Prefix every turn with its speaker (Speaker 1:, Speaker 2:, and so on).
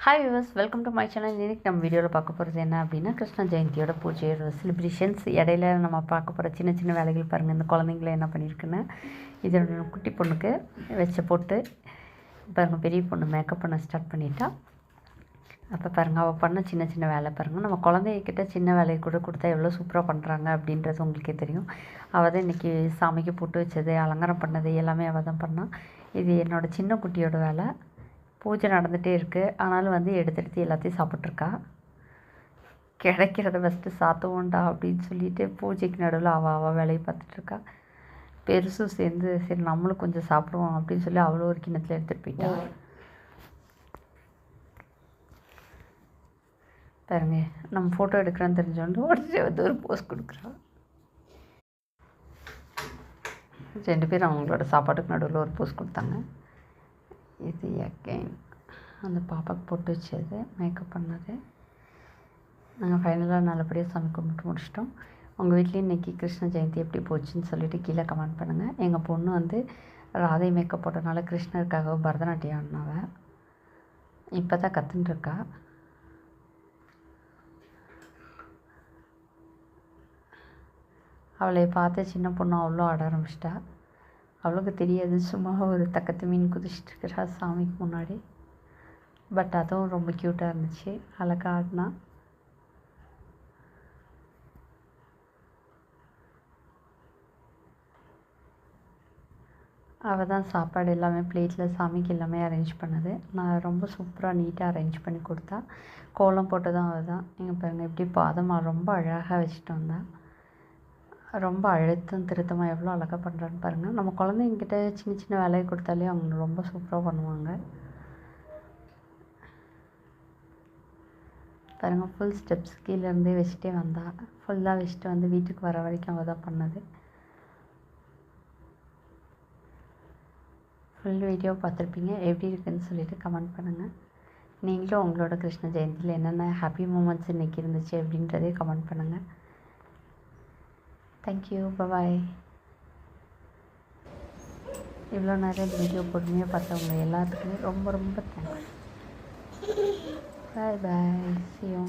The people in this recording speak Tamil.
Speaker 1: Hi viewers, welcome to my channel. இன்றைக்கி நம்ம வீடியோவில் பார்க்க போகிறது என்ன அப்படின்னா, கிருஷ்ண ஜெயந்தியோட பூஜையோட செலிப்ரேஷன்ஸ். இடையில நம்ம பார்க்க போகிற சின்ன சின்ன வேலைகள் பாருங்கள். இந்த குழந்தைங்கள என்ன பண்ணியிருக்குன்னு, இதோட குட்டி பொண்ணுக்கு வச்ச போட்டு பாருங்கள். பெரிய பொண்ணு மேக்கப் பண்ண ஸ்டார்ட் பண்ணிட்டா. அப்போ பாருங்கள், அவள் பண்ண சின்ன சின்ன வேலை பாருங்கள். நம்ம குழந்தைகிட்ட சின்ன வேலையை கூட கொடுத்தா எவ்வளோ சூப்பராக பண்ணுறாங்க அப்படின்றது உங்களுக்கே தெரியும். அவள் தான் இன்றைக்கி சாமிக்கு போட்டு வச்சது, அலங்காரம் பண்ணது எல்லாமே அவள் தான் பண்ணாள். இது என்னோடய சின்ன குட்டியோட வேலை. பூஜை நடந்துகிட்டே இருக்குது, ஆனாலும் எடுத்து எல்லாத்தையும் சாப்பிட்ருக்கா. கிடைக்கிறத ஃபஸ்ட்டு சாத்துவோண்டா அப்படின்னு சொல்லிட்டு பூஜைக்கு நடுவில் அவள் வேலையை பார்த்துட்ருக்கா. பெருசும் சேர்ந்து சரி நம்மளும் கொஞ்சம் சாப்பிடுவோம் அப்படின்னு சொல்லி அவ்வளோ ஒரு கிண்ணத்தில் எடுத்துகிட்டு போயிட்டா. பாருங்க, நம்ம ஃபோட்டோ எடுக்கிறோன்னு தெரிஞ்சோன்னு உடனே ஒரு போஸ் கொடுக்குறோம். 2 பேரும் அவங்களோட சாப்பாட்டுக்கு நடுவில் ஒரு போஸ் கொடுத்தாங்க. இது அகைன் அந்த பாப்பாவுக்கு போட்டு வச்சது, மேக்கப் பண்ணது. நாங்கள் ஃபைனலாக நல்லபடியாக சாமி கும்பிட்டு முடிச்சிட்டோம். உங்கள் வீட்லேயும் இன்றைக்கி கிருஷ்ண ஜெயந்தி எப்படி போச்சுன்னு சொல்லிவிட்டு கீழே கமெண்ட் பண்ணுங்கள். எங்கள் பொண்ணு ராதை மேக்கப் போட்டனால கிருஷ்ணருக்காக பரதநாட்டியம் ஆடினாவ. இப்போ தான் கற்றுன்ட்ருக்கா. அவளை பார்த்து சின்ன பொண்ணு அவ்வளோ ஆட ஆரம்பிச்சிட்டா. அவளுக்கு தெரியாது, சும்மா ஒரு தக்கத்து மீன் குதிச்சுட்டு இருக்கிறா சாமிக்கு முன்னாடி. பட் அதுவும் ரொம்ப க்யூட்டாக இருந்துச்சு, அழகாக ஆடினா. அவள் தான் சாப்பாடு எல்லாமே பிளேட்டில் சாமிக்கு எல்லாமே அரேஞ்ச் பண்ணது. நான் ரொம்ப சூப்பராக நீட்டாக அரேஞ்ச் பண்ணி கொடுத்தா. கோலம் போட்டதும் அவள் தான். இங்கே பாருங்கள், எப்படி பாதமாக ரொம்ப அழகாக வச்சுட்டு வந்தாள். ரொம்ப அழுத்தம் திருத்தமாக எவ்வளோ அழகாக பண்ணுறான்னு பாருங்கள். நம்ம குழந்தைங்கிட்ட சின்ன சின்ன வேலையை கொடுத்தாலே அவங்க ரொம்ப சூப்பராக பண்ணுவாங்க. பாருங்கள், ஃபுல் ஸ்டெப்ஸ் கீழேருந்தே வச்சுட்டே வந்தாள். ஃபுல்லாக வச்சுட்டு வீட்டுக்கு வர வரைக்கும் அவள் தான் பண்ணது. ஃபுல் வீடியோ பார்த்துருப்பீங்க. எப்படி இருக்குதுன்னு சொல்லிவிட்டு கமெண்ட் பண்ணுங்கள். நீங்களும் உங்களோட கிருஷ்ண ஜெயந்தியில் என்னென்ன ஹாப்பி மூமெண்ட்ஸ் இன்றைக்கி இருந்துச்சு அப்படின்றதே கமெண்ட் பண்ணுங்கள். தேங்க்யூ, பாய். இவ்வளோ நேரம் இந்த வீடியோ பொறுமையாக பார்த்தவங்க எல்லாத்துக்குமே ரொம்ப ரொம்ப thanks. Bye bye, see you.